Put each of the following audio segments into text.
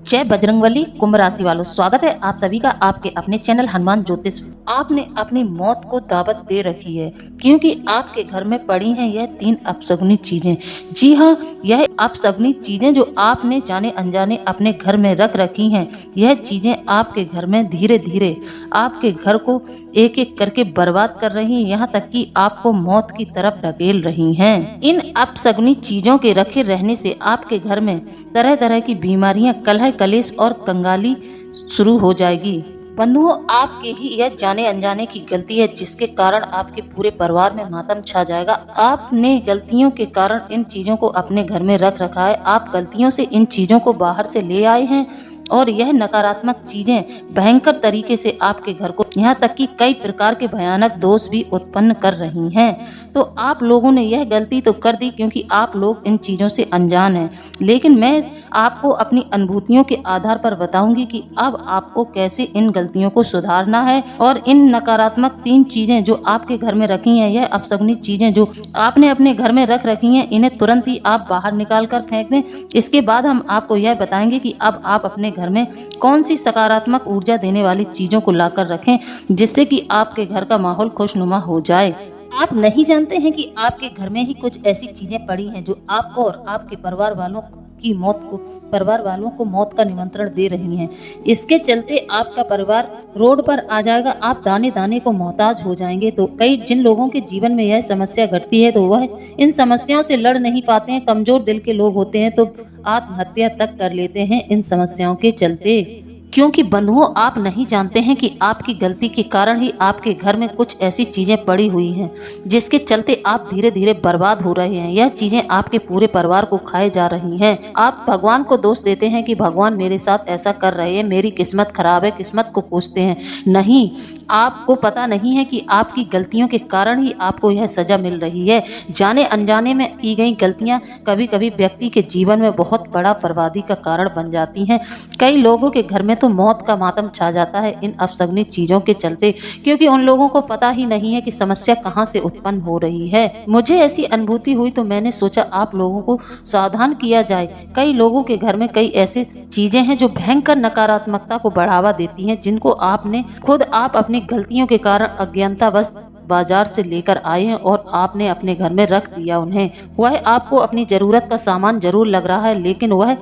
जय बजरंगबली। कुंभ राशि वालों, स्वागत है आप सभी का आपके अपने चैनल हनुमान ज्योतिष। आपने अपनी मौत को दावत दे रखी है क्योंकि आपके घर में पड़ी हैं यह 3 अपशगुनी चीजें। जी हाँ, यह अपशगुनी चीजें जो आपने जाने अनजाने अपने घर में रख रखी हैं, यह चीजें आपके घर में धीरे धीरे आपके घर को एक एक करके बर्बाद कर रही हैं, यहाँ तक कि आपको मौत की तरफ ढकेल रही हैं। इन अपशगुनी चीजों के रखे रहने से आपके घर में तरह तरह की बीमारियां, कलह, कलेश और कंगाली शुरू हो जाएगी। बंधुओं, आपके ही यह जाने अनजाने की गलती है जिसके कारण आपके पूरे परिवार में मातम छा जाएगा। आपने गलतियों के कारण इन चीजों को अपने घर में रख रखा है। आप गलतियों से इन चीजों को बाहर से ले आए हैं और यह नकारात्मक चीजें भयंकर तरीके से आपके घर को, यहाँ तक कि कई प्रकार के भयानक दोष भी उत्पन्न कर रही हैं। तो आप लोगों ने यह गलती तो कर दी क्योंकि आप लोग इन चीजों से अनजान हैं, लेकिन मैं आपको अपनी अनुभूतियों के आधार पर बताऊंगी कि अब आपको कैसे इन गलतियों को सुधारना है। और इन नकारात्मक 3 चीजें जो आपके घर में रखी हैं, यह अपशगुनी चीजें जो आपने अपने घर में रख रखी हैं, इन्हें तुरंत ही आप बाहर निकाल कर फेंक दें। इसके बाद हम आपको यह बताएंगे कि अब आप अपने घर में कौन सी सकारात्मक ऊर्जा देने वाली चीजों को लाकर रखें जिससे कि आपके घर का माहौल खुशनुमा हो जाए। आप नहीं जानते हैं कि आपके घर में ही कुछ ऐसी चीजें पड़ी हैं जो आपको और आपके परिवार वालों को मौत का निमंत्रण दे रही हैं। इसके चलते आपका परिवार रोड पर आ जाएगा, आप दाने दाने को मोहताज हो जाएंगे। तो जिन लोगों के जीवन में यह समस्या घटती है तो वह इन समस्याओं से लड़ नहीं पाते हैं, कमजोर दिल के लोग होते हैं, तो आत्महत्या तक कर लेते हैं इन समस्याओं के चलते। क्योंकि बंधुओं, आप नहीं जानते हैं कि आपकी गलती के कारण ही आपके घर में कुछ ऐसी चीजें पड़ी हुई हैं जिसके चलते आप धीरे धीरे बर्बाद हो रहे हैं। यह चीजें आपके पूरे परिवार को खाए जा रही हैं। आप भगवान को दोष देते हैं कि भगवान मेरे साथ ऐसा कर रहे हैं, मेरी किस्मत खराब है, किस्मत को पूछते हैं। नहीं, आपको पता नहीं है कि आपकी गलतियों के कारण ही आपको यह सजा मिल रही है। जाने अनजाने में की गई गलतियां कभी कभी व्यक्ति के जीवन में बहुत बड़ा बर्बादी का कारण बन जाती हैं। कई लोगों के घर में तो मौत का मातम छा जाता है इन अपशगुनी चीजों के चलते, क्योंकि उन लोगों को पता ही नहीं है कि समस्या कहां से उत्पन्न हो रही है। मुझे ऐसी अनुभूति हुई तो मैंने सोचा आप लोगों को सावधान किया जाए। कई लोगों के घर में कई ऐसी चीजें हैं जो भयंकर नकारात्मकता को बढ़ावा देती हैं, जिनको आपने खुद आप अपनी गलतियों के कारण अज्ञानतावश बाजार से लेकर आए हैं और आपने अपने घर में रख दिया उन्हें। वह आपको अपनी जरूरत का सामान जरूर लग रहा है, लेकिन वह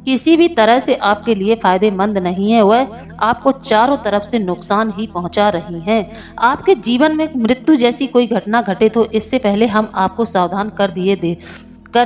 किसी भी तरह से आपके लिए फायदेमंद नहीं है। वह आपको चारों तरफ से नुकसान ही पहुंचा रही हैं। आपके जीवन में मृत्यु जैसी कोई घटना घटे तो इससे पहले हम आपको सावधान कर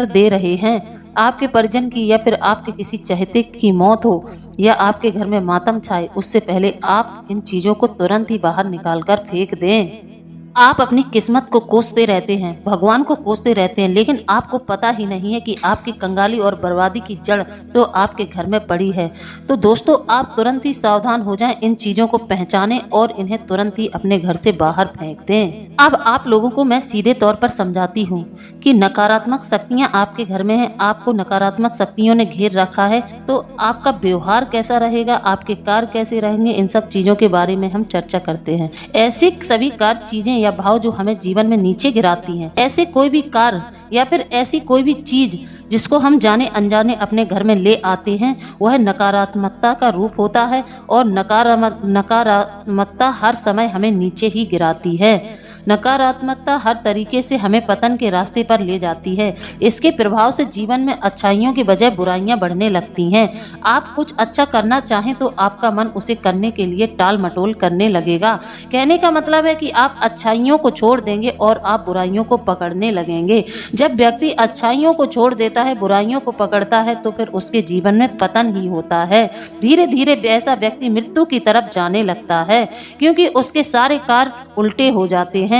दे रहे हैं। आपके परिजन की या फिर आपके किसी चहेते की मौत हो या आपके घर में मातम छाए, उससे पहले आप इन चीजों को तुरंत ही बाहर निकाल कर फेंक दें। आप अपनी किस्मत को कोसते रहते हैं, भगवान को कोसते रहते हैं, लेकिन आपको पता ही नहीं है कि आपकी कंगाली और बर्बादी की जड़ तो आपके घर में पड़ी है। तो दोस्तों, आप तुरंत ही सावधान हो जाएं, इन चीजों को पहचानें और इन्हें तुरंत ही अपने घर से बाहर फेंक दें। अब आप लोगों को मैं सीधे तौर पर समझाती हूँ कि नकारात्मक शक्तियाँ आपके घर में हैं, आपको नकारात्मक शक्तियों ने घेर रखा है, तो आपका व्यवहार कैसा रहेगा, आपके कार्य कैसे रहेंगे, इन सब चीजों के बारे में हम चर्चा करते हैं। ऐसी सभी कार्य, चीजें या भाव जो हमें जीवन में नीचे गिराती हैं, ऐसे कोई भी कार्य या फिर ऐसी कोई भी चीज जिसको हम जाने अनजाने अपने घर में ले आते हैं, वह नकारात्मकता का रूप होता है और नकारात्मकता हर समय हमें नीचे ही गिराती है। नकारात्मकता हर तरीके से हमें पतन के रास्ते पर ले जाती है। इसके प्रभाव से जीवन में अच्छाइयों की बजाय बुराइयां बढ़ने लगती हैं। आप कुछ अच्छा करना चाहें तो आपका मन उसे करने के लिए टाल मटोल करने लगेगा। कहने का मतलब है कि आप अच्छाइयों को छोड़ देंगे और आप बुराइयों को पकड़ने लगेंगे। जब व्यक्ति अच्छाइयों को छोड़ देता है, बुराइयों को पकड़ता है, तो फिर उसके जीवन में पतन ही होता है। धीरे धीरे ऐसा व्यक्ति मृत्यु की तरफ जाने लगता है, क्योंकि उसके सारे कार्य उल्टे हो जाते हैं।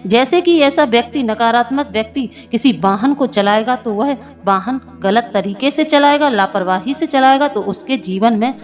जैसे कि ऐसा व्यक्ति, नकारात्मक व्यक्ति किसी वाहन को चलाएगा तो वह वाहन गलत तरीके से चलाएगा, लापरवाही से चलाएगा, तो उसके जीवन में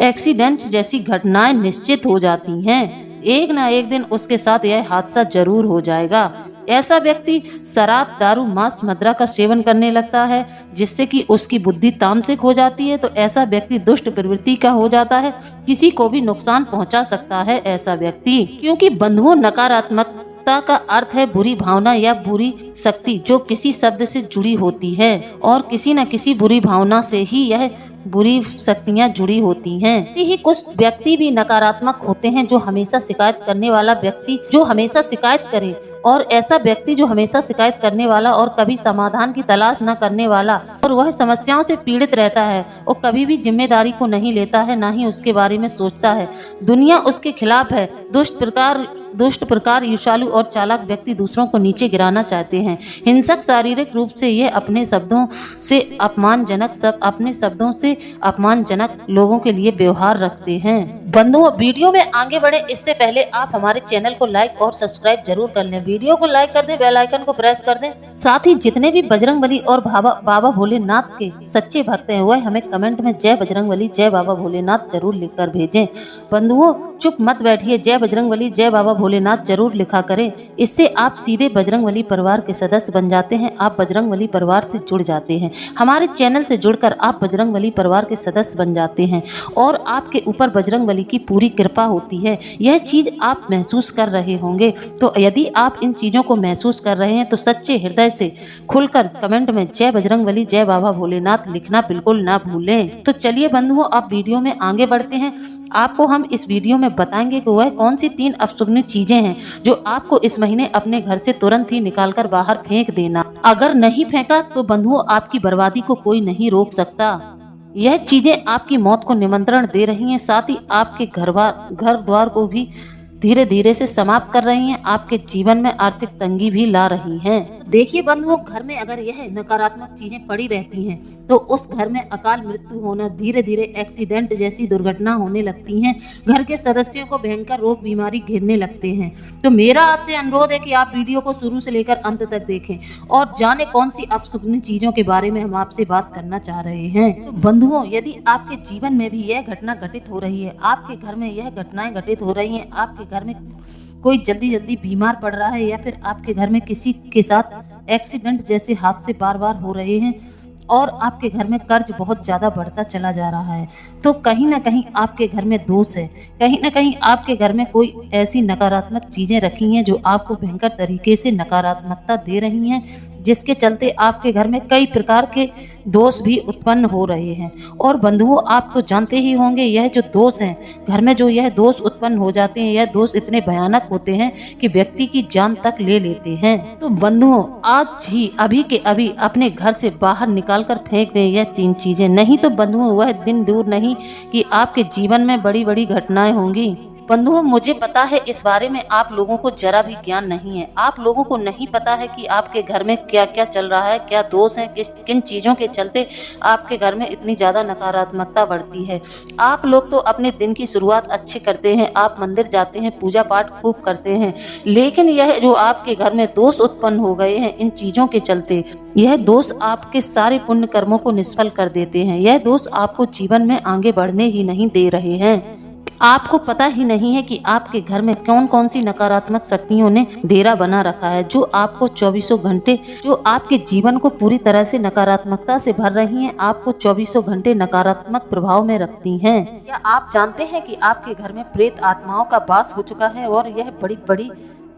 एक्सीडेंट जैसी घटनाएं निश्चित हो जाती हैं। एक ना एक दिन उसके साथ यह हादसा जरूर हो जाएगा। ऐसा व्यक्ति शराब, दारू, मांस, मदिरा का सेवन करने लगता है, जिससे कि उसकी बुद्धि तामसिक हो जाती है। तो ऐसा व्यक्ति दुष्ट प्रवृत्ति का हो जाता है, किसी को भी नुकसान पहुंचा सकता है ऐसा व्यक्ति। क्योंकि बंधुओं, नकारात्मकता का अर्थ है बुरी भावना या बुरी शक्ति जो किसी शब्द से जुड़ी होती है, और किसी न किसी बुरी भावना से ही यह बुरी शक्तियाँ जुड़ी होती हैं। ऐसे ही कुछ व्यक्ति भी नकारात्मक होते हैं जो हमेशा शिकायत करने वाला व्यक्ति जो हमेशा शिकायत करे, और ऐसा व्यक्ति जो हमेशा शिकायत करने वाला और कभी समाधान की तलाश न करने वाला, और वह समस्याओं से पीड़ित रहता है और कभी भी जिम्मेदारी को नहीं लेता है, न ही उसके बारे में सोचता है। दुनिया उसके खिलाफ है। दुष्ट प्रकार ईर्ष्यालु और चालाक व्यक्ति दूसरों को नीचे गिराना चाहते हैं। हिंसक शारीरिक रूप से ये अपने शब्दों से अपमानजनक लोगों के लिए व्यवहार रखते हैं। बंधुओं, वीडियो में आगे बढ़े इससे पहले आप हमारे चैनल को लाइक और सब्सक्राइब जरूर कर लें। वीडियो को लाइक कर दें, बेल आइकन को प्रेस कर दें। साथ ही जितने भी बजरंगबली और बाबा भोलेनाथ के सच्चे भक्त हैं वह हमें कमेंट में जय बजरंगबली जय बाबा भोलेनाथ जरूर लिखकर भेजें। बंधुओं, चुप मत बैठिए, जय बजरंगबली जय बाबा भोलेनाथ जरूर लिखा करें। इससे आप सीधे बजरंगबली परिवार के सदस्य बन जाते हैं। आप बजरंगबली परिवार से जुड़ जाते हैं। हमारे चैनल से जुड़कर आप बजरंगबली परिवार के सदस्य बन जाते हैं और आपके ऊपर बजरंगबली की पूरी कृपा होती है। यह चीज आप महसूस कर रहे होंगे। तो यदि आप इन चीजों को महसूस कर रहे हैं तो सच्चे हृदय से खुलकर कमेंट में जय बजरंगबली जय बाबा भोलेनाथ लिखना बिल्कुल ना भूलें। तो चलिए बंधुओं, अब वीडियो में आगे बढ़ते हैं। आपको हम इस वीडियो में बताएंगे कि वह कौन सी 3 अपशुभनीय चीजें हैं जो आपको इस महीने अपने घर से तुरंत ही निकालकर बाहर फेंक देना। अगर नहीं फेंका तो बंधुओं, आपकी बर्बादी को कोई नहीं रोक सकता। यह चीजें आपकी मौत को निमंत्रण दे रही हैं, साथ ही आपके घर द्वार को भी धीरे धीरे से समाप्त कर रही हैं। आपके जीवन में आर्थिक तंगी भी ला रही हैं। देखिए बंधुओं, घर में अगर यह नकारात्मक चीजें पड़ी रहती हैं तो उस घर में अकाल मृत्यु होना, धीरे धीरे एक्सीडेंट जैसी दुर्घटना होने लगती हैं। घर के सदस्यों को भयंकर रोग बीमारी घेरने लगते हैं। तो मेरा आपसे अनुरोध है कि आप वीडियो को शुरू से लेकर अंत तक देखें और जाने कौन सी अपशुभनीय चीजों के बारे में हम आपसे बात करना चाह रहे हैं। तो बंधुओं, यदि आपके जीवन में भी यह घटना घटित हो रही है, आपके घर में यह घटनाएं घटित हो रही हैं, आपके घर में कोई जल्दी बीमार पड़ रहा है या फिर आपके घर में किसी के साथ एक्सीडेंट जैसे हादसे बार बार हो रहे हैं और आपके घर में कर्ज बहुत ज़्यादा बढ़ता चला जा रहा है, तो कहीं ना कहीं आपके घर में दोष है। कहीं ना कहीं आपके घर में कोई ऐसी नकारात्मक चीज़ें रखी हैं जो आपको भयंकर तरीके से नकारात्मकता दे रही हैं, जिसके चलते आपके घर में कई प्रकार के दोष भी उत्पन्न हो रहे हैं। और बंधुओं, आप तो जानते ही होंगे यह जो दोष हैं, घर में जो यह दोष उत्पन्न हो जाते हैं, यह दोष इतने भयानक होते हैं कि व्यक्ति की जान तक ले लेते हैं। तो बंधुओं, आज ही अभी के अभी अपने घर से बाहर निकाल कर फेंक दें यह 3 चीजें, नहीं तो बंधुओं वह दिन दूर नहीं कि आपके जीवन में बड़ी बड़ी घटनाएं होंगी। बंधुओं, मुझे पता है इस बारे में आप लोगों को जरा भी ज्ञान नहीं है। आप लोगों को नहीं पता है कि आपके घर में क्या क्या चल रहा है, क्या दोष है, किन चीज़ों के चलते आपके घर में इतनी ज़्यादा नकारात्मकता बढ़ती है। आप लोग तो अपने दिन की शुरुआत अच्छी करते हैं, आप मंदिर जाते हैं, पूजा पाठ खूब करते हैं, लेकिन यह जो आपके घर में दोष उत्पन्न हो गए हैं इन चीज़ों के चलते, यह दोष आपके सारे पुण्य कर्मों को निष्फल कर देते हैं। यह दोष आपको जीवन में आगे बढ़ने ही नहीं दे रहे हैं। आपको पता ही नहीं है कि आपके घर में कौन कौन सी नकारात्मक शक्तियों ने डेरा बना रखा है, जो आपको 24 घंटे, जो आपके जीवन को पूरी तरह से नकारात्मकता से भर रही हैं, आपको 24 घंटे नकारात्मक प्रभाव में रखती हैं। क्या आप जानते हैं कि आपके घर में प्रेत आत्माओं का वास हो चुका है और यह बड़ी बड़ी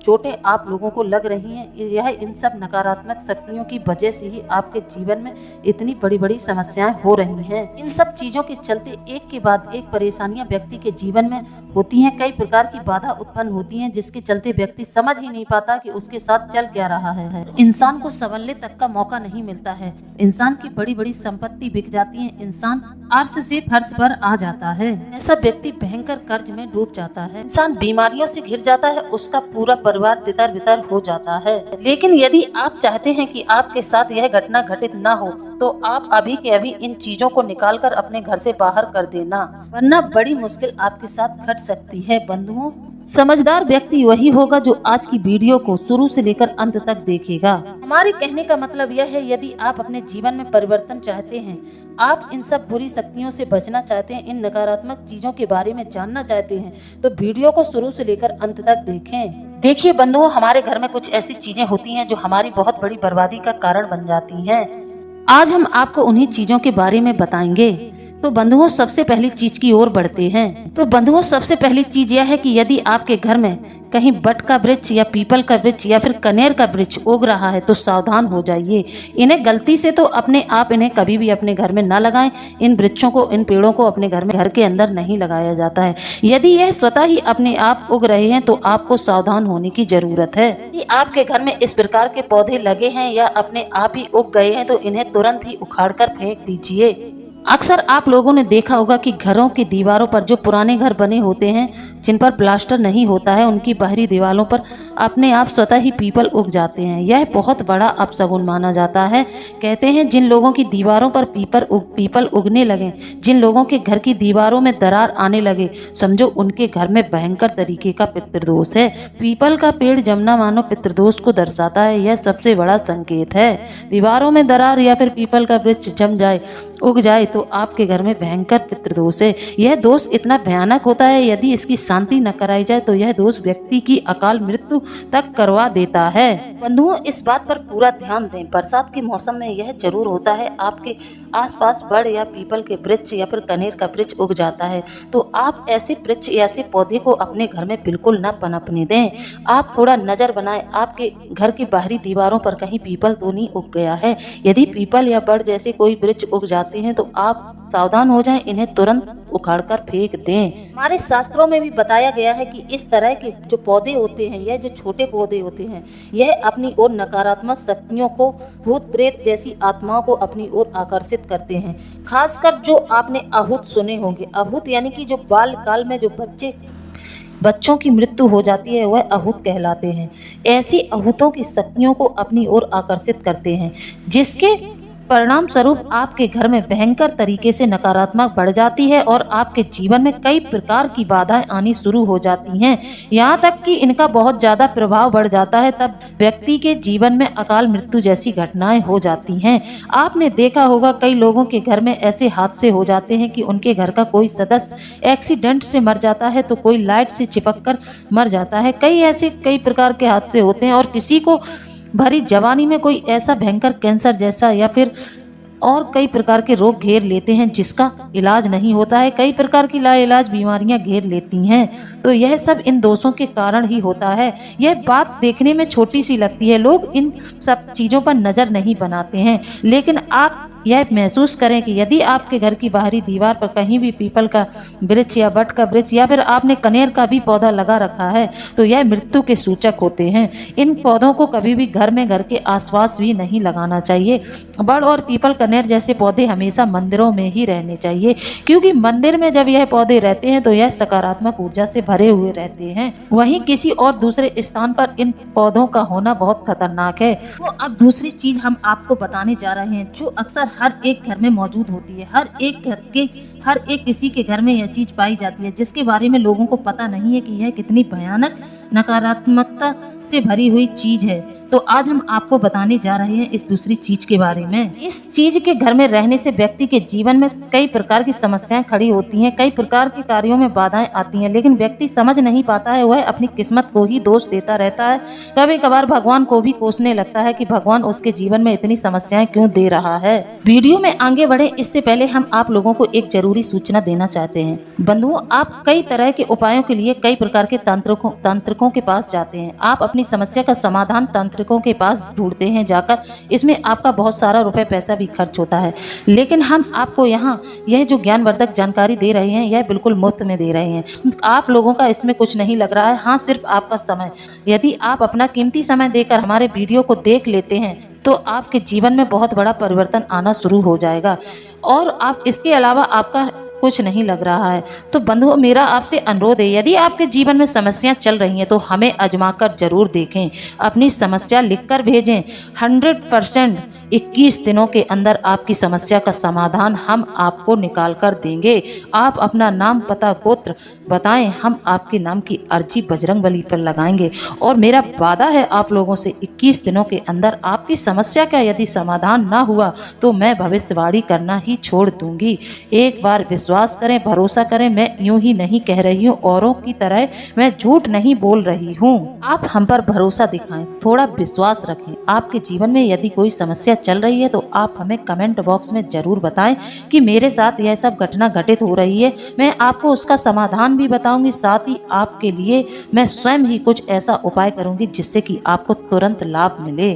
चोटें आप लोगों को लग रही हैं? यह इन सब नकारात्मक शक्तियों की वजह से ही आपके जीवन में इतनी बड़ी बड़ी समस्याएं हो रही हैं। इन सब चीजों के चलते एक के बाद एक परेशानियां व्यक्ति के जीवन में होती हैं। कई प्रकार की बाधा उत्पन्न होती हैं, जिसके चलते व्यक्ति समझ ही नहीं पाता कि उसके साथ चल क्या रहा है। इंसान को संभलने तक का मौका नहीं मिलता है। इंसान की बड़ी बड़ी संपत्ति बिक जाती है, इंसान अर्श से फर्श पर आ जाता है। ऐसा व्यक्ति भयंकर कर्ज में डूब जाता है, इंसान बीमारियों से घिर जाता है, उसका पूरा परिवार तितर बितर हो जाता है। लेकिन यदि आप चाहते हैं कि आपके साथ यह घटना घटित न हो, तो आप अभी के अभी इन चीजों को निकालकर अपने घर से बाहर कर देना, वरना बड़ी मुश्किल आपके साथ घट सकती है। बंधुओं, समझदार व्यक्ति वही होगा जो आज की वीडियो को शुरू से लेकर अंत तक देखेगा। हमारे कहने का मतलब यह है, यदि आप अपने जीवन में परिवर्तन चाहते हैं, आप इन सब बुरी शक्तियों से बचना चाहते हैं, इन नकारात्मक चीजों के बारे में जानना चाहते हैं, तो वीडियो को शुरू से लेकर अंत तक देखें। देखिए बंधुओं, हमारे घर में कुछ ऐसी चीजें होती हैं जो हमारी बहुत बड़ी बर्बादी का कारण बन जाती हैं। आज हम आपको उन्हीं चीजों के बारे में बताएंगे। तो बंधुओं, सबसे पहली चीज की ओर बढ़ते हैं। तो बंधुओं, सबसे पहली चीज यह है कि यदि आपके घर में कहीं बट का वृक्ष या पीपल का वृक्ष या फिर कनेर का वृक्ष उग रहा है तो सावधान हो जाइए। इन्हें गलती से तो अपने आप इन्हें कभी भी अपने घर में ना लगाएं। इन वृक्षों को, इन पेड़ों को अपने घर के अंदर नहीं लगाया जाता है। यदि यह स्वतः ही अपने आप उग रहे हैं तो आपको सावधान होने की जरूरत है। यदि आपके घर में इस प्रकार के पौधे लगे हैं या अपने आप ही उग गए हैं तो इन्हें तुरंत ही उखाड़ कर फेंक दीजिए। अक्सर आप लोगों ने देखा होगा कि घरों की दीवारों पर, जो पुराने घर बने होते हैं जिन पर प्लास्टर नहीं होता है, उनकी बाहरी दीवारों पर अपने आप स्वतः ही पीपल उग जाते हैं। यह बहुत बड़ा अपशगुन माना जाता है। कहते हैं जिन लोगों की दीवारों पर पीपल उगने लगे, जिन लोगों के घर की दीवारों में दरार आने लगे, समझो उनके घर में भयंकर तरीके का पितृदोष है। पीपल का पेड़ जमना मानो पितृदोष को दर्शाता है। यह सबसे बड़ा संकेत है। दीवारों में दरार या फिर पीपल का वृक्ष जम जाए, उग जाए तो आपके घर में भयंकर पितृदोष है। यह दोष इतना भयानक होता है, यदि इसकी शांति न कराई जाए तो यह दोष व्यक्ति की अकाल मृत्यु तक करवा देता है। बंधुओं, इस बात पर पूरा ध्यान दें। बरसात के मौसम में यह जरूर होता है, आपके आसपास बड़ या पीपल के वृक्ष या फिर कनेर का वृक्ष उग जाता है तो आप ऐसे वृक्ष या ऐसे पौधे को अपने घर में बिल्कुल न पनपने दें। आप थोड़ा नजर बनाएं, आपके घर की बाहरी दीवारों पर कहीं पीपल तो नहीं उग गया है। यदि पीपल या बड़ जैसे कोई वृक्ष उग जाते हैं तो आप सावधान हो जाएं, इन्हें तुरंत उखाड़कर फेंक दें। हमारे शास्त्रों में भी बताया गया है कि इस तरह के जो पौधे होते हैं, यह जो छोटे पौधे होते हैं, यह अपनी ओर नकारात्मक शक्तियों को, भूत प्रेत जैसी आत्माओं को अपनी ओर आकर्षित करते हैं। खासकर जो आपने आहूत सुने होंगे, आहूत यानी कि जो बाल काल में जो बच्चों की मृत्यु हो जाती है, वह आहूत कहलाते हैं। ऐसी आहूतों की शक्तियों को अपनी ओर आकर्षित करते हैं, जिसके परिणाम स्वरूप आपके घर में भयंकर तरीके से नकारात्मक बढ़ जाती है और आपके जीवन में कई प्रकार की बाधाएं आनी शुरू हो जाती हैं। यहाँ तक कि इनका बहुत ज्यादा प्रभाव बढ़ जाता है, तब व्यक्ति के जीवन में अकाल मृत्यु जैसी घटनाएं हो जाती हैं। आपने देखा होगा कई लोगों के घर में ऐसे हादसे हो जाते हैं कि उनके घर का कोई सदस्य एक्सीडेंट से मर जाता है तो कोई लाइट से चिपक कर मर जाता है। कई प्रकार के हादसे होते हैं और किसी को भरी जवानी में कोई ऐसा भयंकर कैंसर जैसा या फिर और कई प्रकार के रोग घेर लेते हैं जिसका इलाज नहीं होता है। कई प्रकार की लाइलाज बीमारियां घेर लेती हैं। तो यह सब इन दोषों के कारण ही होता है। यह बात देखने में छोटी सी लगती है, लोग इन सब चीज़ों पर नज़र नहीं बनाते हैं, लेकिन आप यह महसूस करें कि यदि आपके घर की बाहरी दीवार पर कहीं भी पीपल का वृक्ष या बट का वृक्ष या फिर आपने कनेर का भी पौधा लगा रखा है तो यह मृत्यु के सूचक होते हैं। इन पौधों को कभी भी घर के आसपास भी नहीं लगाना चाहिए। बड़ और पीपल, कनेर जैसे पौधे हमेशा मंदिरों में ही रहने चाहिए, क्योंकि मंदिर में जब यह पौधे रहते हैं तो यह सकारात्मक ऊर्जा से भरे हुए रहते हैं। वहीं किसी और दूसरे स्थान पर इन पौधों का होना बहुत खतरनाक है। तो अब दूसरी चीज हम आपको बताने जा रहे हैं, जो अक्सर हर एक घर में मौजूद होती है। हर एक किसी के घर में यह चीज पाई जाती है, जिसके बारे में लोगों को पता नहीं है कि यह कितनी भयानक नकारात्मकता से भरी हुई चीज है। तो आज हम आपको बताने जा रहे हैं इस दूसरी चीज के बारे में। इस चीज के घर में रहने से व्यक्ति के जीवन में कई प्रकार की समस्याएं खड़ी होती हैं, कई प्रकार के कार्यों में बाधाएं आती हैं, लेकिन व्यक्ति समझ नहीं पाता है। वह अपनी किस्मत को ही दोष देता रहता है। कभी कभार भगवान को भी कोसने लगता है कि भगवान उसके जीवन में इतनी समस्याएं क्यों दे रहा है। वीडियो में आगे बढ़े इससे पहले हम आप लोगों को एक जरूरी सूचना देना चाहते हैं। बंधुओं, आप कई तरह के उपायों के लिए कई प्रकार के तांत्रिकों के पास जाते हैं। आप अपनी समस्या का समाधान तांत्रिकों के पास ढूंढते हैं जाकर। इसमें आपका बहुत सारा रुपए पैसा भी खर्च होता है, लेकिन हम आपको यहाँ यह जो ज्ञानवर्धक जानकारी दे रहे हैं यह बिल्कुल मुफ्त में दे रहे हैं। आप लोगों का इसमें कुछ नहीं लग रहा है, हाँ सिर्फ आपका समय। यदि आप अपना कीमती समय देकर हमारे वीडियो को देख लेते हैं तो आपके जीवन में बहुत बड़ा परिवर्तन आना शुरू हो जाएगा। और आप इसके अलावा आपका कुछ नहीं लग रहा है तो बंधुओं, मेरा आपसे अनुरोध है, यदि आपके जीवन में समस्याएं चल रही हैं तो हमें आजमाकर जरूर देखें। अपनी समस्या लिखकर भेजें। 100% 21 दिनों के अंदर आपकी समस्या का समाधान हम आपको निकाल कर देंगे। आप अपना नाम, पता, गोत्र बताएं, हम आपके नाम की अर्जी बजरंगबली पर लगाएंगे। और मेरा वादा है आप लोगों से, 21 दिनों के अंदर आपकी समस्या का यदि समाधान ना हुआ तो मैं भविष्यवाणी करना ही छोड़ दूंगी। एक बार विश्वास करें, भरोसा करें, मैं यूं ही नहीं कह रही हूँ, औरों की तरह मैं झूठ नहीं बोल रही हूँ। आप हम पर भरोसा दिखाएं, थोड़ा विश्वास रखें। आपके जीवन में यदि कोई समस्या चल रही है तो आप हमें कमेंट बॉक्स में जरूर बताएं कि मेरे साथ यह सब घटना घटित हो रही है। मैं आपको उसका समाधान भी बताऊंगी, साथ ही आपके लिए मैं स्वयं ही कुछ ऐसा उपाय करूंगी जिससे कि आपको तुरंत लाभ मिले।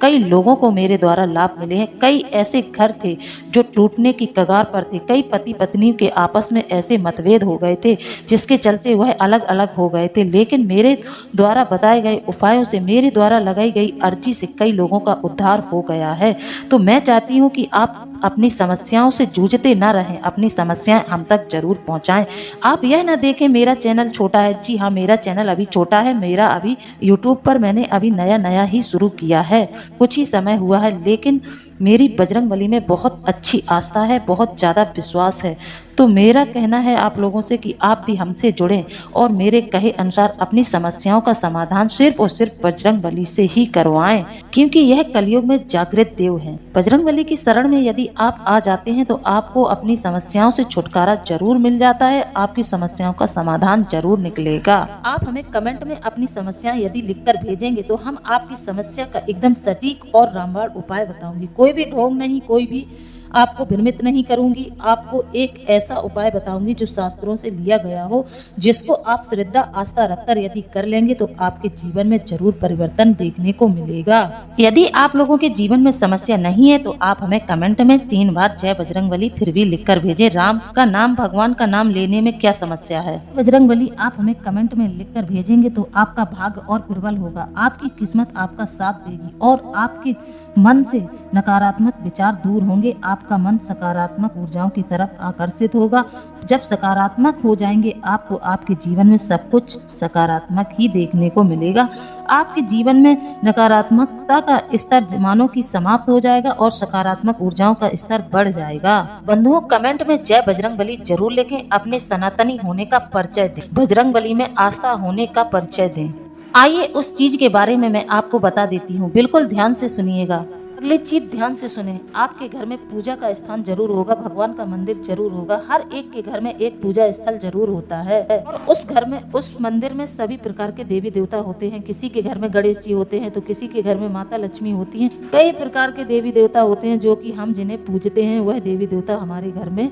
कई लोगों को मेरे द्वारा लाभ मिले हैं। कई ऐसे घर थे जो टूटने की कगार पर थे। कई पति पत्नी के आपस में ऐसे मतभेद हो गए थे जिसके चलते वह अलग अलग हो गए थे, लेकिन मेरे द्वारा बताए गए उपायों से, मेरे द्वारा लगाई गई अर्जी से कई लोगों का उद्धार हो गया है। तो मैं चाहती हूँ कि आप अपनी समस्याओं से जूझते न रहें, अपनी समस्याएं हम तक जरूर पहुंचाएं। आप यह न देखें मेरा चैनल छोटा है। जी हाँ, मेरा चैनल अभी छोटा है। मेरा अभी यूट्यूब पर मैंने अभी नया ही शुरू किया है, कुछ ही समय हुआ है, लेकिन मेरी बजरंगबली में बहुत अच्छी आस्था है, बहुत ज़्यादा विश्वास है। तो मेरा कहना है आप लोगों से कि आप भी हमसे जुड़ें और मेरे कहे अनुसार अपनी समस्याओं का समाधान सिर्फ और सिर्फ बजरंगबली से ही करवाएं, क्योंकि यह कलयुग में जागृत देव हैं। बजरंगबली की शरण में यदि आप आ जाते हैं तो आपको अपनी समस्याओं से छुटकारा जरूर मिल जाता है, आपकी समस्याओं का समाधान जरूर निकलेगा। आप हमें कमेंट में अपनी समस्याएं यदि लिखकर भेजेंगे तो हम आपकी समस्या का एकदम सटीक और रामबाण उपाय बताऊंगी। कोई भी ढोंग नहीं, कोई भी आपको भ्रमित नहीं करूंगी। आपको एक ऐसा उपाय बताऊंगी जो शास्त्रों से लिया गया हो, जिसको आप श्रद्धा आस्था रखकर यदि कर लेंगे तो आपके जीवन में जरूर परिवर्तन देखने को मिलेगा। यदि आप लोगों के जीवन में समस्या नहीं है तो आप हमें कमेंट में 3 बार जय बजरंगबली फिर भी लिखकर भेजें। राम का नाम, भगवान का नाम लेने में क्या समस्या है? बजरंगबली आप हमें कमेंट में लिखकर भेजेंगे तो आपका भाग्य और प्रबल होगा, आपकी किस्मत आपका साथ देगी और आपके मन से नकारात्मक विचार दूर होंगे। आपका मन सकारात्मक ऊर्जाओं की तरफ आकर्षित होगा। जब सकारात्मक हो जाएंगे आप तो आपके जीवन में सब कुछ सकारात्मक ही देखने को मिलेगा। आपके जीवन में नकारात्मकता का स्तर मानो कि समाप्त हो जाएगा और सकारात्मक ऊर्जाओं का स्तर बढ़ जाएगा। बंधुओं, कमेंट में जय बजरंगबली जरूर लिखें, अपने सनातनी होने का परिचय दें, बजरंगबली में आस्था होने का परिचय दें। आइए उस चीज के बारे में मैं आपको बता देती हूँ, बिल्कुल ध्यान से सुनिएगा। अगली चीज ध्यान से सुने। आपके घर में पूजा का स्थान जरूर होगा, भगवान का मंदिर जरूर होगा। हर एक के घर में एक पूजा स्थल जरूर होता है और उस घर में, उस मंदिर में सभी प्रकार के देवी देवता होते हैं। किसी के घर में गणेश जी होते हैं तो किसी के घर में माता लक्ष्मी होती हैं। कई प्रकार के देवी देवता होते हैं जो कि हम जिन्हें पूजते हैं वह देवी देवता हमारे घर में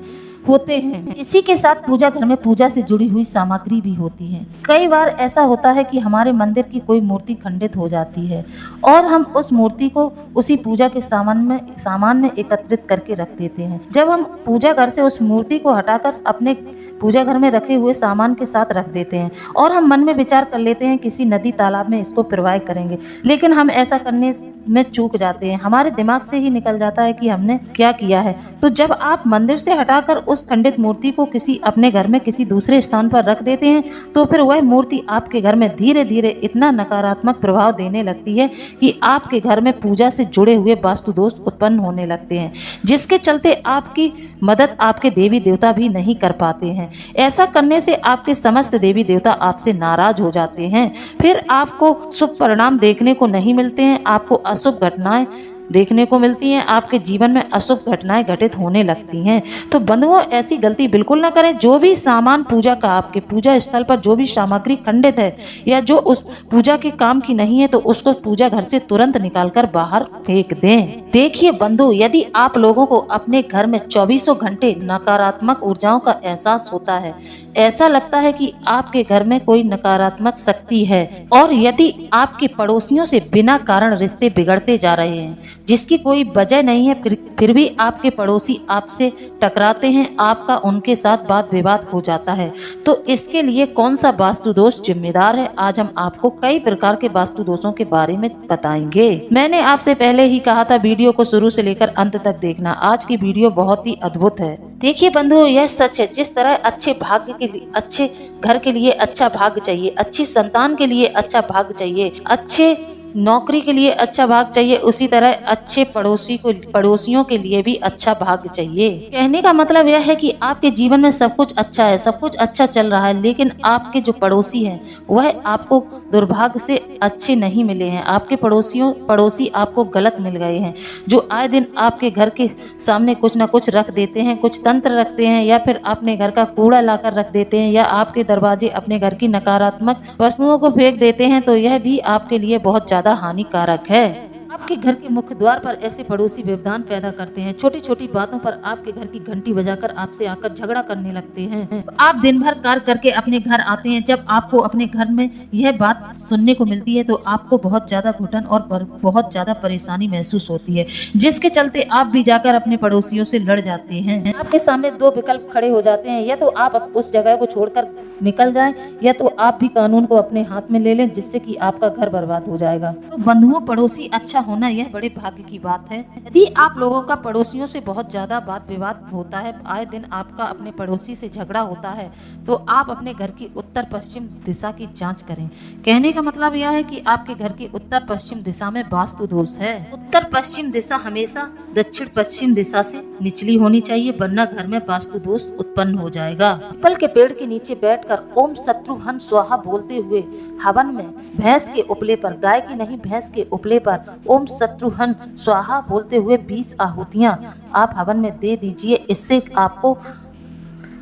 होते हैं। इसी के साथ पूजा घर में पूजा से जुड़ी हुई सामग्री भी होती है। कई बार ऐसा होता है कि हमारे मंदिर की कोई मूर्ति खंडित हो जाती है और हम उस मूर्ति को उसी पूजा के सामान में एकत्रित करके रख देते हैं। जब हम पूजा घर से उस मूर्ति को हटाकर अपने पूजा घर में रखे हुए सामान के साथ रख देते हैं और हम मन में विचार कर लेते हैं किसी नदी तालाब में इसको प्रवाहित करेंगे, लेकिन हम ऐसा करने में चूक जाते हैं। हमारे दिमाग से ही निकल जाता है कि हमने क्या किया है। तो जब आप मंदिर से हटाकर उस खंडित मूर्ति को किसी अपने घर में किसी दूसरे स्थान पर रख देते हैं तो फिर वह मूर्ति आपके घर में धीरे धीरे इतना नकारात्मक प्रभाव देने लगती है कि आपके घर में पूजा से जुड़े हुए वास्तु दोष उत्पन्न होने लगते हैं, जिसके चलते आपकी मदद आपके देवी देवता भी नहीं कर पाते हैं। ऐसा करने से आपके समस्त देवी देवता आपसे नाराज हो जाते हैं। फिर आपको शुभ परिणाम देखने को नहीं मिलते हैं, आपको अशुभ घटनाएं देखने को मिलती हैं, आपके जीवन में अशुभ घटनाएं घटित होने लगती हैं। तो बंधुओं, ऐसी गलती बिल्कुल ना करें। जो भी सामान पूजा का आपके पूजा स्थल पर जो भी सामग्री खंडित है या जो उस पूजा के काम की नहीं है तो उसको पूजा घर से तुरंत निकालकर बाहर फेंक दें। देखिए बंधु, यदि आप लोगों को अपने घर में 24 घंटे नकारात्मक ऊर्जाओं का एहसास होता है, ऐसा लगता है कि आपके घर में कोई नकारात्मक शक्ति है और यदि आपके पड़ोसियों से बिना कारण रिश्ते बिगड़ते जा रहे हैं जिसकी कोई वजह नहीं है, फिर भी आपके पड़ोसी आपसे टकराते हैं, आपका उनके साथ वाद विवाद हो जाता है, तो इसके लिए कौन सा वास्तु दोष जिम्मेदार है? आज हम आपको कई प्रकार के वास्तु दोषों के बारे में बताएंगे। मैंने आपसे पहले ही कहा था वीडियो को शुरू से लेकर अंत तक देखना। आज की वीडियो बहुत ही अद्भुत है। देखिए बंधुओं, यह सच है, जिस तरह अच्छे भाग्य के लिए, अच्छे घर के लिए अच्छा भाग्य चाहिए, अच्छी संतान के लिए अच्छा भाग्य चाहिए, अच्छे नौकरी के लिए अच्छा भाग चाहिए, उसी तरह अच्छे पड़ोसियों के लिए भी अच्छा भाग चाहिए। कहने का मतलब यह है कि आपके जीवन में सब कुछ अच्छा है, सब कुछ अच्छा चल रहा है, लेकिन आपके जो पड़ोसी हैं वह आपको दुर्भाग्य से अच्छे नहीं मिले हैं। आपके पड़ोसी आपको गलत मिल गए हैं, जो आए दिन आपके घर के सामने कुछ न कुछ रख देते हैं, कुछ तंत्र रखते हैं या फिर अपने घर का कूड़ा लाकर रख देते हैं या आपके दरवाजे अपने घर की नकारात्मक वस्तुओं को फेंक देते हैं। तो यह भी आपके लिए बहुत ज्यादा हानिकारक है। अब आपके घर के मुख्य द्वार पर ऐसे पड़ोसी व्यवधान पैदा करते हैं, छोटी छोटी बातों पर आपके घर की घंटी बजाकर आपसे आकर झगड़ा करने लगते हैं। आप दिन भर कार्य करके अपने घर आते हैं, जब आपको अपने घर में यह बात सुनने को मिलती है तो आपको बहुत ज्यादा घुटन और बहुत ज्यादा परेशानी महसूस होती है, जिसके चलते आप भी जाकर अपने पड़ोसियों से लड़ जाते हैं। आपके सामने दो विकल्प खड़े हो जाते हैं, या तो आप उस जगह को छोड़कर निकल जाएं, या तो आप भी कानून को अपने हाथ में ले लें, जिससे कि आपका घर बर्बाद हो जाएगा। तो बंधुओं पड़ोसी अच्छा होना यह बड़े भाग्य की बात है। यदि आप लोगों का पड़ोसियों से बहुत ज्यादा वाद विवाद होता है, आए दिन आपका अपने पड़ोसी से झगड़ा होता है, तो आप अपने घर की उत्तर पश्चिम दिशा की जांच करें। कहने का मतलब यह है कि आपके घर की उत्तर पश्चिम दिशा में वास्तु दोष है। उत्तर पश्चिम दिशा हमेशा दक्षिण पश्चिम दिशा से निचली होनी चाहिए, वरना घर में वास्तु दोष उत्पन्न हो जाएगा। पीपल के पेड़ के नीचे बैठकर ओम शत्रुहन स्वाहा बोलते हुए हवन में भैंस के उपले पर, गाय की नहीं भैंस के उपले पर ओम शत्रुहन स्वाहा बोलते हुए 20 आहुतियां आप हवन में दे दीजिए। इससे आपको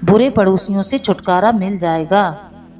बुरे पड़ोसियों से छुटकारा मिल जाएगा।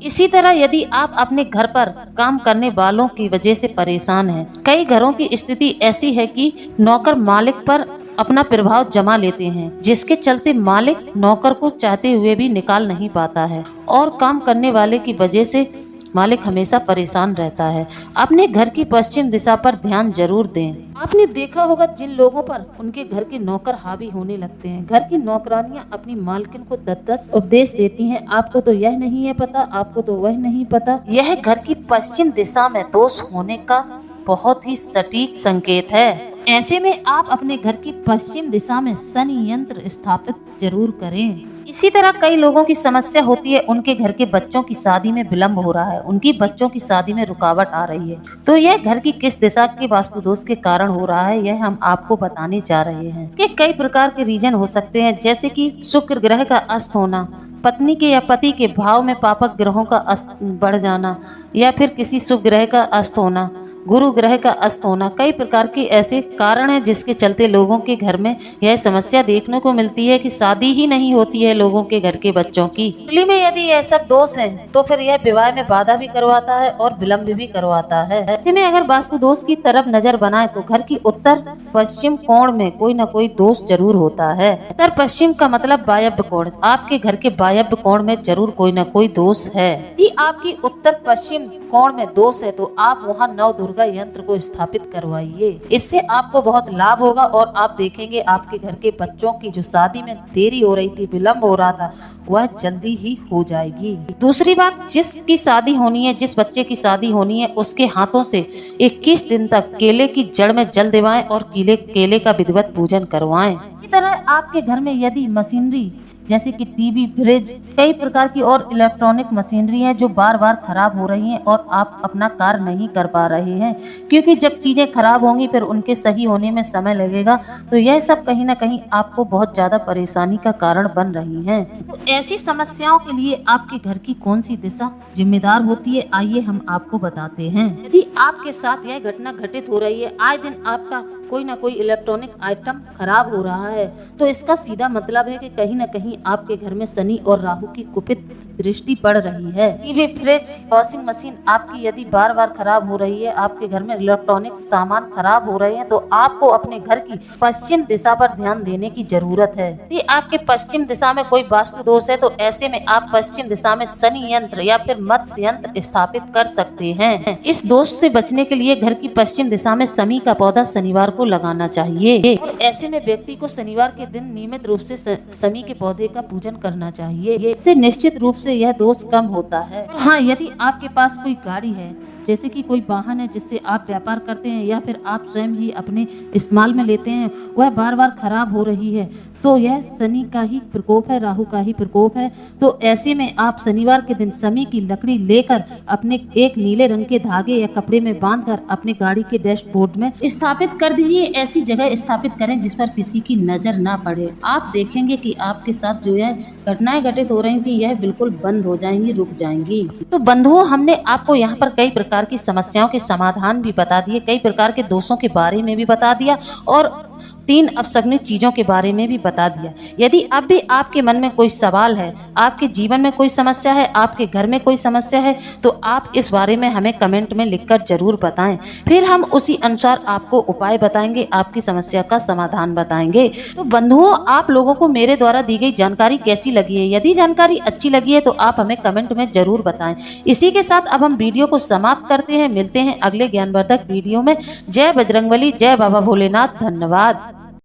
इसी तरह यदि आप अपने घर पर काम करने वालों की वजह से परेशान हैं, कई घरों की स्थिति ऐसी है कि नौकर मालिक पर अपना प्रभाव जमा लेते हैं, जिसके चलते मालिक नौकर को चाहते हुए भी निकाल नहीं पाता है और काम करने वाले की वजह से मालिक हमेशा परेशान रहता है। अपने घर की पश्चिम दिशा पर ध्यान जरूर दें। आपने देखा होगा जिन लोगों पर उनके घर के नौकर हावी होने लगते हैं, घर की नौकरानियां अपनी मालकिन को 10-10 उपदेश देती हैं, आपको तो यह नहीं है पता, आपको तो वह नहीं पता। यह घर की पश्चिम दिशा में दोष होने का बहुत ही सटीक संकेत है। ऐसे में आप अपने घर की पश्चिम दिशा में शनि यंत्र स्थापित जरूर करें। इसी तरह कई लोगों की समस्या होती है, उनके घर के बच्चों की शादी में विलंब हो रहा है, उनकी बच्चों की शादी में रुकावट आ रही है, तो यह घर की किस दिशा के वास्तु दोष के कारण हो रहा है, यह हम आपको बताने जा रहे हैं। इसके कई प्रकार के रीजन हो सकते हैं, जैसे कि शुक्र ग्रह का अस्त होना, पत्नी के या पति के भाव में पापक ग्रहों का अस्त बढ़ जाना, या फिर किसी शुभ ग्रह का अस्त होना, गुरु ग्रह का अस्त होना। कई प्रकार के ऐसे कारण हैं जिसके चलते लोगों के घर में यह समस्या देखने को मिलती है कि शादी ही नहीं होती है लोगों के घर के बच्चों की। कुंडली में यदि यह सब दोष है तो फिर यह विवाह में बाधा भी करवाता है और विलंब भी करवाता है। ऐसे में अगर वास्तु दोष की तरफ नजर बनाए तो घर की उत्तर पश्चिम कोण में कोई न कोई दोष जरूर होता है। उत्तर पश्चिम का मतलब वायव्य कोण, आपके घर के वायव्य कोण में जरूर कोई न कोई दोष है। यदि आपकी उत्तर पश्चिम कोण में दोष है तो आप वहाँ नव दुर्गा यंत्र को स्थापित करवाइए। इससे आपको बहुत लाभ होगा और आप देखेंगे आपके घर के बच्चों की जो शादी में देरी हो रही थी, विलंब हो रहा था, वह जल्दी ही हो जाएगी। दूसरी बात, जिसकी शादी होनी है, जिस बच्चे की शादी होनी है, उसके हाथों से 21 दिन तक केले की जड़ में जल दिवाएं और केले का विधिवत पूजन करवाएं। इसी तरह आपके घर में यदि मशीनरी जैसे कि टीवी, फ्रिज, कई प्रकार की और इलेक्ट्रॉनिक मशीनरी है जो बार बार खराब हो रही हैं और आप अपना कार्य नहीं कर पा रहे हैं, क्योंकि जब चीजें खराब होंगी फिर उनके सही होने में समय लगेगा, तो यह सब कहीं ना कहीं आपको बहुत ज्यादा परेशानी का कारण बन रही हैं। तो ऐसी समस्याओं के लिए आपके घर की कौन सी दिशा जिम्मेदार होती है, आइए हम आपको बताते हैं। यदि आपके साथ यह घटना घटित हो रही है, आए दिन आपका कोई ना कोई इलेक्ट्रॉनिक आइटम खराब हो रहा है, तो इसका सीधा मतलब है कि कहीं ना कहीं आपके घर में शनि और राहु की कुपित दृष्टि पड़ रही है। टीवी, फ्रिज, वॉशिंग मशीन आपकी यदि बार बार खराब हो रही है, आपके घर में इलेक्ट्रॉनिक सामान खराब हो रहे हैं, तो आपको अपने घर की पश्चिम दिशा पर ध्यान देने की जरूरत है। यदि आपके पश्चिम दिशा में कोई वास्तु दोष है तो ऐसे में आप पश्चिम दिशा में शनि यंत्र या फिर मत्स्य यंत्र स्थापित कर सकते हैं। इस दोष से बचने के लिए घर की पश्चिम दिशा में शमी का पौधा शनिवार को लगाना चाहिए और ऐसे में व्यक्ति को शनिवार के दिन नियमित रूप से शमी के पौधे का पूजन करना चाहिए। इससे निश्चित रूप से यह दोष कम होता है। हाँ, यदि आपके पास कोई गाड़ी है, जैसे कि कोई वाहन है जिससे आप व्यापार करते हैं या फिर आप स्वयं ही अपने इस्तेमाल में लेते हैं, वह बार बार खराब हो रही है, तो यह शनि का ही प्रकोप है, राहु का ही प्रकोप है। तो ऐसे में आप शनिवार के दिन शमी की लकड़ी लेकर अपने एक नीले रंग के धागे या कपड़े में बांधकर अपने गाड़ी के डैशबोर्ड में स्थापित कर दीजिए। ऐसी जगह स्थापित करें जिस पर किसी की नजर ना पड़े। आप देखेंगे कि आपके साथ जो है घटनाएं घटित हो रही थी, यह बिल्कुल बंद हो जाएंगी, रुक जाएंगी। तो बंधुओं, हमने आपको यहाँ पर कई प्रकार की समस्याओं के समाधान भी बता दिए, कई प्रकार के दोषों के बारे में भी बता दिया और 3 अपशगुनी चीजों के बारे में भी बता दिया। यदि अब भी आपके मन में कोई सवाल है, आपके जीवन में कोई समस्या है, आपके घर में कोई समस्या है, तो आप इस बारे में हमें कमेंट में लिखकर जरूर बताएं। फिर हम उसी अनुसार आपको उपाय बताएंगे, आपकी समस्या का समाधान बताएंगे। तो बंधुओं, आप लोगों को मेरे द्वारा दी गई जानकारी कैसी लगी है? यदि जानकारी अच्छी लगी है तो आप हमें कमेंट में जरूर बताएं। इसी के साथ अब हम वीडियो को समाप्त करते हैं। मिलते हैं अगले ज्ञानवर्धक वीडियो में। जय बजरंगबली, जय बाबा भोलेनाथ। धन्यवाद।